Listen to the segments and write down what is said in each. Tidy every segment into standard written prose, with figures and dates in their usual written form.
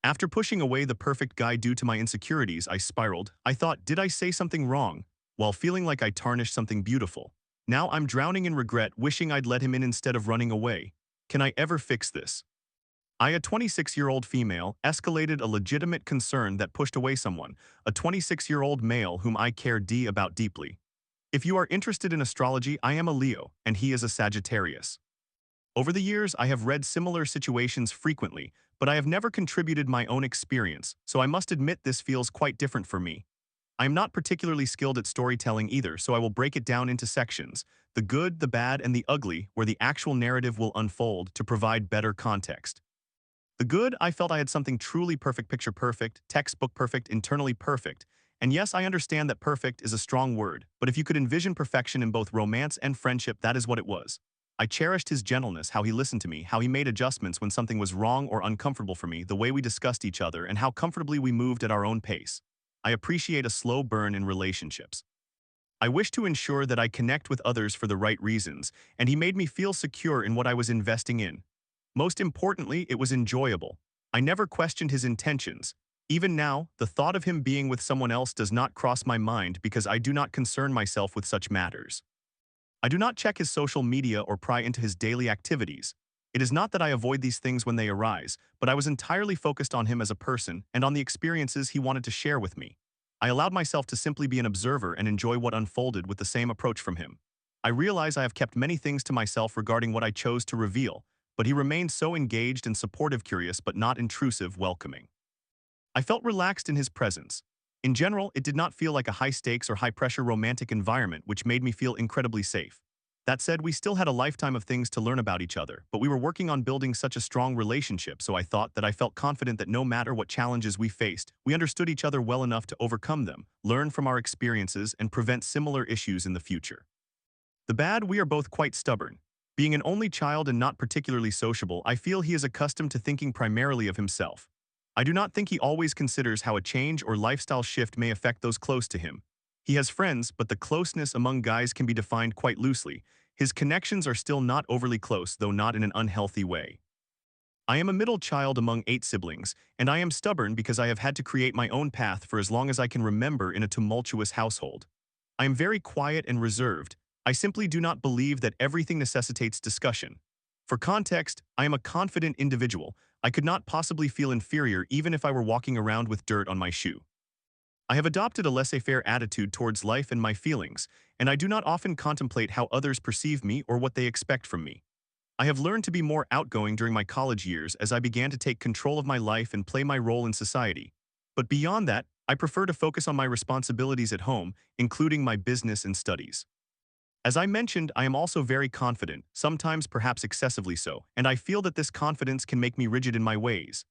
After pushing away the perfect guy due to my insecurities, I spiraled. I thought, did I say something wrong? While feeling like I tarnished something beautiful. Now I'm drowning in regret, wishing I'd let him in instead of running away. Can I ever fix this? A 26-year-old female, escalated a legitimate concern that pushed away someone, a 26-year-old male whom I care about deeply. If you are interested in astrology, I am a Leo, and he is a Sagittarius. Over the years, I have read similar situations frequently, but I have never contributed my own experience, so I must admit this feels quite different for me. I am not particularly skilled at storytelling either, so I will break it down into sections, the good, the bad, and the ugly, where the actual narrative will unfold to provide better context. The good, I felt I had something truly perfect, picture perfect, textbook perfect, internally perfect. And yes, I understand that perfect is a strong word, but if you could envision perfection in both romance and friendship, that is what it was. I cherished his gentleness, how he listened to me, how he made adjustments when something was wrong or uncomfortable for me, the way we discussed each other, and how comfortably we moved at our own pace. I appreciate a slow burn in relationships. I wish to ensure that I connect with others for the right reasons, and he made me feel secure in what I was investing in. Most importantly, it was enjoyable. I never questioned his intentions. Even now, the thought of him being with someone else does not cross my mind because I do not concern myself with such matters. I do not check his social media or pry into his daily activities. It is not that I avoid these things when they arise, but I was entirely focused on him as a person and on the experiences he wanted to share with me. I allowed myself to simply be an observer and enjoy what unfolded with the same approach from him. I realize I have kept many things to myself regarding what I chose to reveal, but he remained so engaged and supportive, curious but not intrusive, welcoming. I felt relaxed in his presence. In general, it did not feel like a high-stakes or high-pressure romantic environment, which made me feel incredibly safe. That said, we still had a lifetime of things to learn about each other, but we were working on building such a strong relationship, so I thought that I felt confident that no matter what challenges we faced, we understood each other well enough to overcome them, learn from our experiences, and prevent similar issues in the future. The bad, we are both quite stubborn. Being an only child and not particularly sociable, I feel he is accustomed to thinking primarily of himself. I do not think he always considers how a change or lifestyle shift may affect those close to him. He has friends, but the closeness among guys can be defined quite loosely. His connections are still not overly close, though not in an unhealthy way. I am a middle child among 8 siblings, and I am stubborn because I have had to create my own path for as long as I can remember in a tumultuous household. I am very quiet and reserved. I simply do not believe that everything necessitates discussion. For context, I am a confident individual. I could not possibly feel inferior even if I were walking around with dirt on my shoe. I have adopted a laissez-faire attitude towards life and my feelings, and I do not often contemplate how others perceive me or what they expect from me. I have learned to be more outgoing during my college years as I began to take control of my life and play my role in society. But beyond that, I prefer to focus on my responsibilities at home, including my business and studies. As I mentioned, I am also very confident, sometimes perhaps excessively so, and I feel that this confidence can make me rigid in my ways.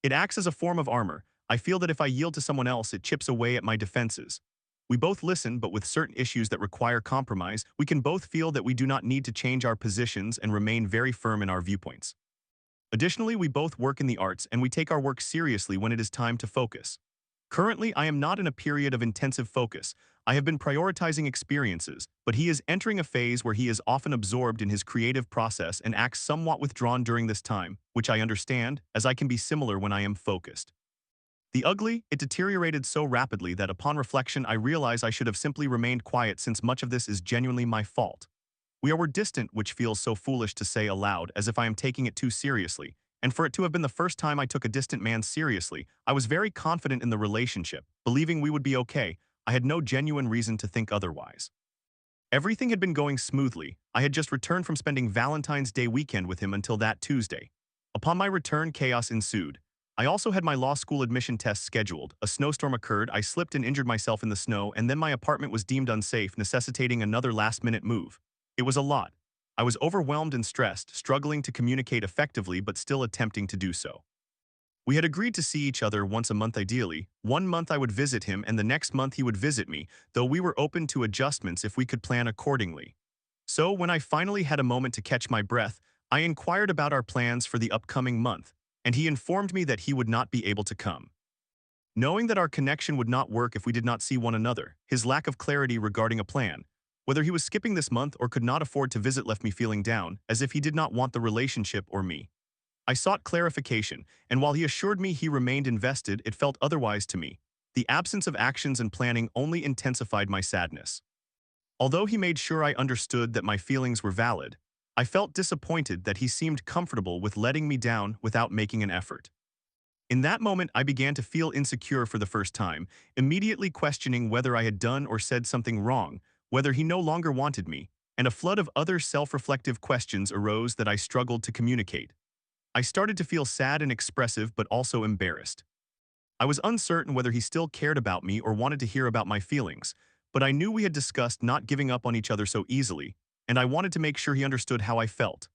It acts as a form of armor. I feel that if I yield to someone else, it chips away at my defenses. We both listen, but with certain issues that require compromise, we can both feel that we do not need to change our positions and remain very firm in our viewpoints. Additionally, we both work in the arts and we take our work seriously when it is time to focus. Currently, I am not in a period of intensive focus. I have been prioritizing experiences, but he is entering a phase where he is often absorbed in his creative process and acts somewhat withdrawn during this time, which I understand, as I can be similar when I am focused. The ugly, it deteriorated so rapidly that upon reflection I realize I should have simply remained quiet since much of this is genuinely my fault. We were distant, which feels so foolish to say aloud, as if I am taking it too seriously, and for it to have been the first time I took a distant man seriously, I was very confident in the relationship, believing we would be okay. I had no genuine reason to think otherwise. Everything had been going smoothly. I had just returned from spending Valentine's Day weekend with him until that Tuesday. Upon my return, chaos ensued. I also had my law school admission test scheduled. A snowstorm occurred, I slipped and injured myself in the snow, and then my apartment was deemed unsafe, necessitating another last-minute move. It was a lot. I was overwhelmed and stressed, struggling to communicate effectively but still attempting to do so. We had agreed to see each other once a month ideally. 1 month I would visit him and the next month he would visit me, though we were open to adjustments if we could plan accordingly. So when I finally had a moment to catch my breath, I inquired about our plans for the upcoming month, and he informed me that he would not be able to come. Knowing that our connection would not work if we did not see one another, his lack of clarity regarding a plan, whether he was skipping this month or could not afford to visit, left me feeling down, as if he did not want the relationship or me. I sought clarification, and while he assured me he remained invested, it felt otherwise to me. The absence of actions and planning only intensified my sadness. Although he made sure I understood that my feelings were valid, I felt disappointed that he seemed comfortable with letting me down without making an effort. In that moment, I began to feel insecure for the first time, immediately questioning whether I had done or said something wrong, whether he no longer wanted me, and a flood of other self-reflective questions arose that I struggled to communicate. I started to feel sad and expressive but also embarrassed. I was uncertain whether he still cared about me or wanted to hear about my feelings, but I knew we had discussed not giving up on each other so easily, and I wanted to make sure he understood how I felt.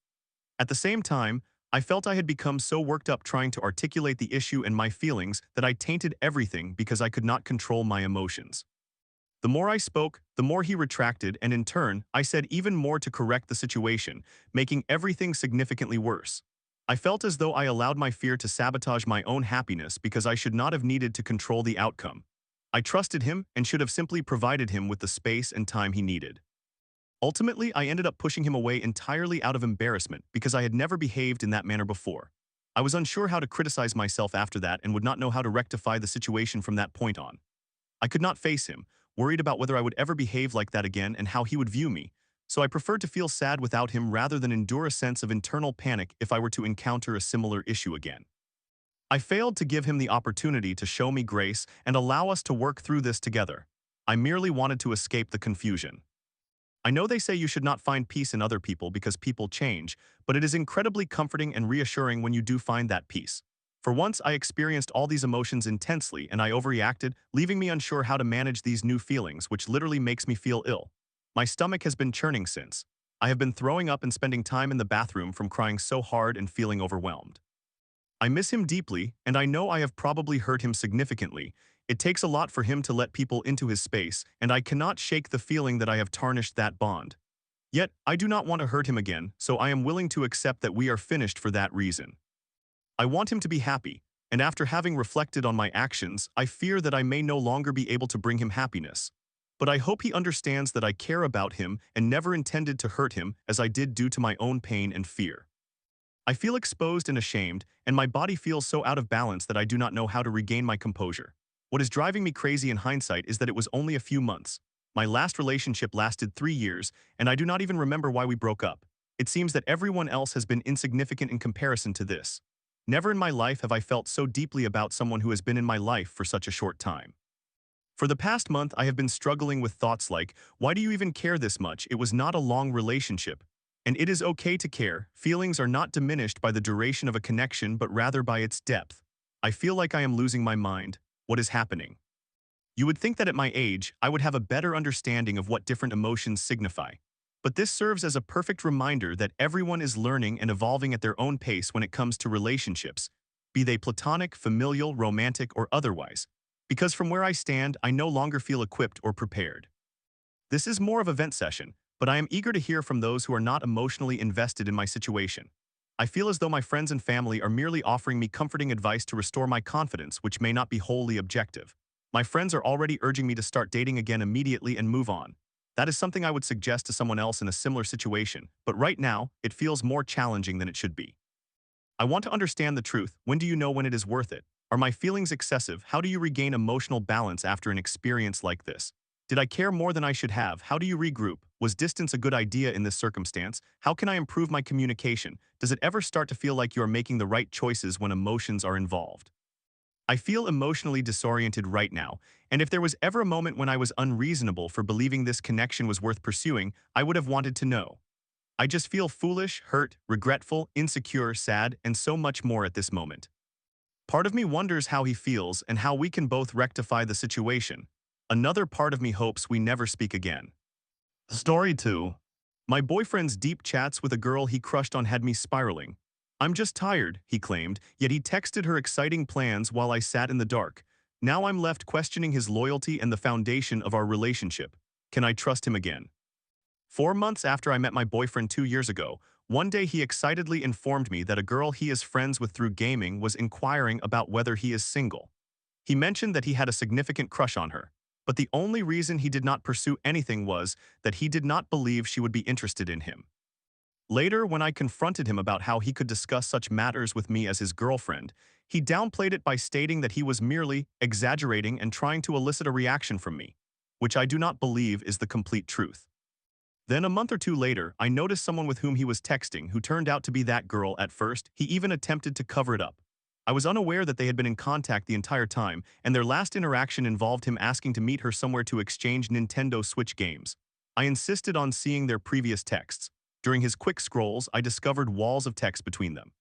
At the same time, I felt I had become so worked up trying to articulate the issue and my feelings that I tainted everything because I could not control my emotions. The more I spoke, the more he retracted, and in turn, I said even more to correct the situation, making everything significantly worse. I felt as though I allowed my fear to sabotage my own happiness because I should not have needed to control the outcome. I trusted him and should have simply provided him with the space and time he needed. Ultimately, I ended up pushing him away entirely out of embarrassment because I had never behaved in that manner before. I was unsure how to criticize myself after that and would not know how to rectify the situation from that point on. I could not face him, worried about whether I would ever behave like that again and how he would view me, so I preferred to feel sad without him rather than endure a sense of internal panic if I were to encounter a similar issue again. I failed to give him the opportunity to show me grace and allow us to work through this together. I merely wanted to escape the confusion. I know they say you should not find peace in other people because people change, but it is incredibly comforting and reassuring when you do find that peace. For once, I experienced all these emotions intensely and I overreacted, leaving me unsure how to manage these new feelings, which literally makes me feel ill. My stomach has been churning since. I have been throwing up and spending time in the bathroom from crying so hard and feeling overwhelmed. I miss him deeply, and I know I have probably hurt him significantly. It takes a lot for him to let people into his space, and I cannot shake the feeling that I have tarnished that bond. Yet, I do not want to hurt him again, so I am willing to accept that we are finished for that reason. I want him to be happy, and after having reflected on my actions, I fear that I may no longer be able to bring him happiness. But I hope he understands that I care about him and never intended to hurt him as I did due to my own pain and fear. I feel exposed and ashamed, and my body feels so out of balance that I do not know how to regain my composure. What is driving me crazy in hindsight is that it was only a few months. My last relationship lasted 3 years, and I do not even remember why we broke up. It seems that everyone else has been insignificant in comparison to this. Never in my life have I felt so deeply about someone who has been in my life for such a short time. For the past month, I have been struggling with thoughts like, why do you even care this much? It was not a long relationship. And it is okay to care. Feelings are not diminished by the duration of a connection but rather by its depth. I feel like I am losing my mind. What is happening? You would think that at my age, I would have a better understanding of what different emotions signify. But this serves as a perfect reminder that everyone is learning and evolving at their own pace when it comes to relationships, be they platonic, familial, romantic, or otherwise. Because from where I stand, I no longer feel equipped or prepared. This is more of a vent session, but I am eager to hear from those who are not emotionally invested in my situation. I feel as though my friends and family are merely offering me comforting advice to restore my confidence, which may not be wholly objective. My friends are already urging me to start dating again immediately and move on. That is something I would suggest to someone else in a similar situation, but right now, it feels more challenging than it should be. I want to understand the truth. When do you know when it is worth it? Are my feelings excessive? How do you regain emotional balance after an experience like this? Did I care more than I should have? How do you regroup? Was distance a good idea in this circumstance? How can I improve my communication? Does it ever start to feel like you are making the right choices when emotions are involved? I feel emotionally disoriented right now, and if there was ever a moment when I was unreasonable for believing this connection was worth pursuing, I would have wanted to know. I just feel foolish, hurt, regretful, insecure, sad, and so much more at this moment. Part of me wonders how he feels and how we can both rectify the situation. Another part of me hopes we never speak again. Story 2. My boyfriend's deep chats with a girl he crushed on had me spiraling. I'm just tired, he claimed, yet he texted her exciting plans while I sat in the dark. Now I'm left questioning his loyalty and the foundation of our relationship. Can I trust him again? 4 months after I met my boyfriend 2 years ago, one day he excitedly informed me that a girl he is friends with through gaming was inquiring about whether he is single. He mentioned that he had a significant crush on her, but the only reason he did not pursue anything was that he did not believe she would be interested in him. Later, when I confronted him about how he could discuss such matters with me as his girlfriend, he downplayed it by stating that he was merely exaggerating and trying to elicit a reaction from me, which I do not believe is the complete truth. Then a month or two later, I noticed someone with whom he was texting who turned out to be that girl at first. He even attempted to cover it up. I was unaware that they had been in contact the entire time, and their last interaction involved him asking to meet her somewhere to exchange Nintendo Switch games. I insisted on seeing their previous texts. During his quick scrolls, I discovered walls of text between them.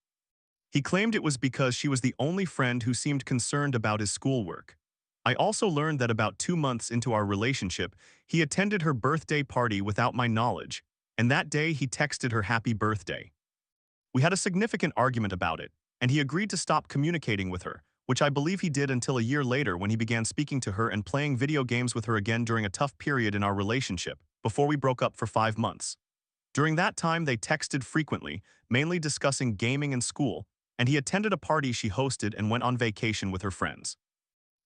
He claimed it was because she was the only friend who seemed concerned about his schoolwork. I also learned that about 2 months into our relationship, he attended her birthday party without my knowledge, and that day he texted her happy birthday. We had a significant argument about it, and he agreed to stop communicating with her, which I believe he did until a year later when he began speaking to her and playing video games with her again during a tough period in our relationship, before we broke up for 5 months. During that time, they texted frequently, mainly discussing gaming and school, and he attended a party she hosted and went on vacation with her friends.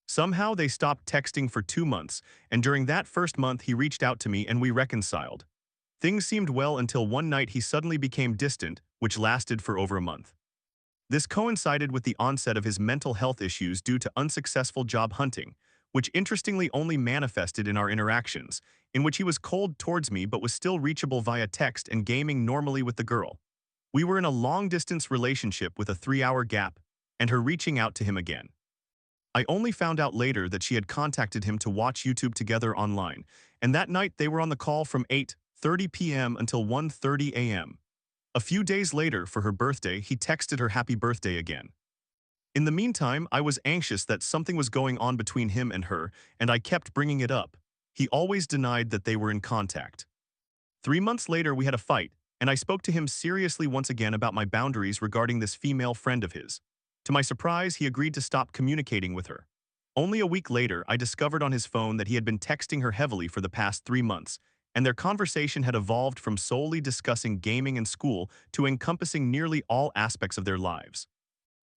Somehow they stopped texting for 2 months, and during that first month he reached out to me and we reconciled. Things seemed well until one night he suddenly became distant, which lasted for over a month. This coincided with the onset of his mental health issues due to unsuccessful job hunting, which interestingly only manifested in our interactions, in which he was cold towards me but was still reachable via text and gaming normally with the girl. We were in a long-distance relationship with a 3-hour gap, and her reaching out to him again. I only found out later that she had contacted him to watch YouTube together online, and that night they were on the call from 8:30 p.m. until 1:30 a.m. A few days later, for her birthday, he texted her happy birthday again. In the meantime, I was anxious that something was going on between him and her, and I kept bringing it up. He always denied that they were in contact. 3 months later, we had a fight, and I spoke to him seriously once again about my boundaries regarding this female friend of his. To my surprise, he agreed to stop communicating with her. Only a week later, I discovered on his phone that he had been texting her heavily for the past 3 months, and their conversation had evolved from solely discussing gaming and school to encompassing nearly all aspects of their lives.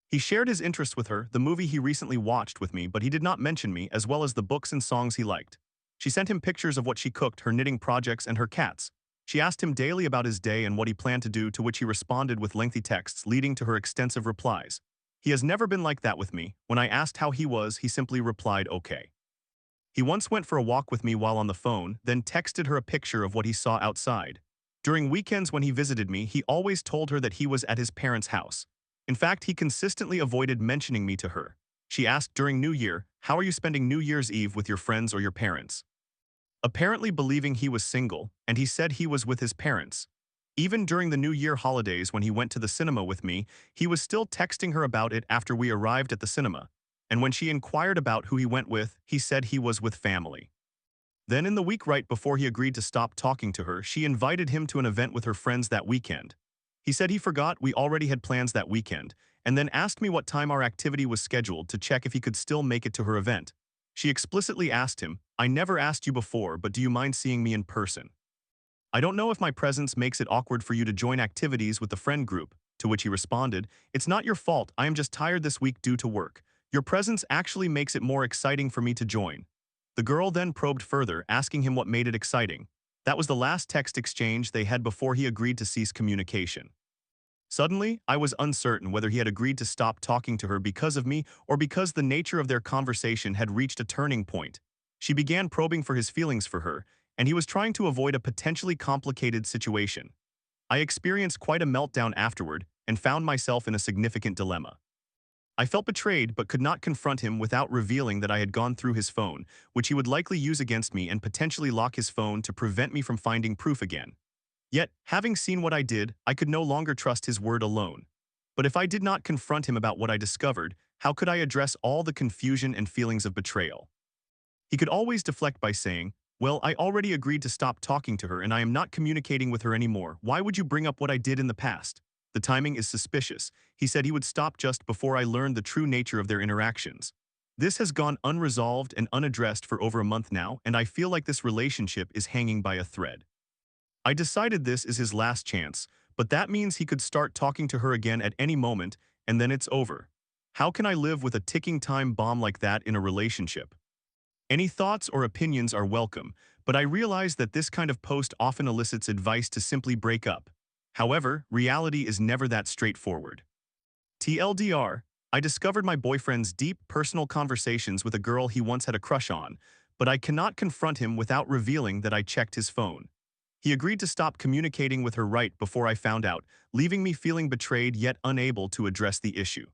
He shared his interests with her, the movie he recently watched with me, but he did not mention me, as well as the books and songs he liked. She sent him pictures of what she cooked, her knitting projects, and her cats. She asked him daily about his day and what he planned to do, to which he responded with lengthy texts, leading to her extensive replies. He has never been like that with me. When I asked how he was, he simply replied, "Okay." He once went for a walk with me while on the phone, then texted her a picture of what he saw outside. During weekends when he visited me, he always told her that he was at his parents' house. In fact, he consistently avoided mentioning me to her. She asked during New Year, "How are you spending New Year's Eve with your friends or your parents?" Apparently believing he was single, and he said he was with his parents. Even during the New Year holidays when he went to the cinema with me, he was still texting her about it after we arrived at the cinema. And when she inquired about who he went with, he said he was with family. Then in the week right before he agreed to stop talking to her, she invited him to an event with her friends that weekend. He said he forgot we already had plans that weekend, and then asked me what time our activity was scheduled to check if he could still make it to her event. She explicitly asked him, "I never asked you before, but do you mind seeing me in person? I don't know if my presence makes it awkward for you to join activities with the friend group," to which he responded, "It's not your fault, I am just tired this week due to work. Your presence actually makes it more exciting for me to join." The girl then probed further, asking him what made it exciting. That was the last text exchange they had before he agreed to cease communication. Suddenly, I was uncertain whether he had agreed to stop talking to her because of me or because the nature of their conversation had reached a turning point. She began probing for his feelings for her, and he was trying to avoid a potentially complicated situation. I experienced quite a meltdown afterward and found myself in a significant dilemma. I felt betrayed but could not confront him without revealing that I had gone through his phone, which he would likely use against me and potentially lock his phone to prevent me from finding proof again. Yet, having seen what I did, I could no longer trust his word alone. But if I did not confront him about what I discovered, how could I address all the confusion and feelings of betrayal? He could always deflect by saying, "Well, I already agreed to stop talking to her and I am not communicating with her anymore. Why would you bring up what I did in the past?" The timing is suspicious. He said he would stop just before I learned the true nature of their interactions. This has gone unresolved and unaddressed for over a month now, and I feel like this relationship is hanging by a thread. I decided this is his last chance, but that means he could start talking to her again at any moment, and then it's over. How can I live with a ticking time bomb like that in a relationship? Any thoughts or opinions are welcome, but I realize that this kind of post often elicits advice to simply break up. However, reality is never that straightforward. TLDR, I discovered my boyfriend's deep personal conversations with a girl he once had a crush on, but I cannot confront him without revealing that I checked his phone. He agreed to stop communicating with her right before I found out, leaving me feeling betrayed yet unable to address the issue.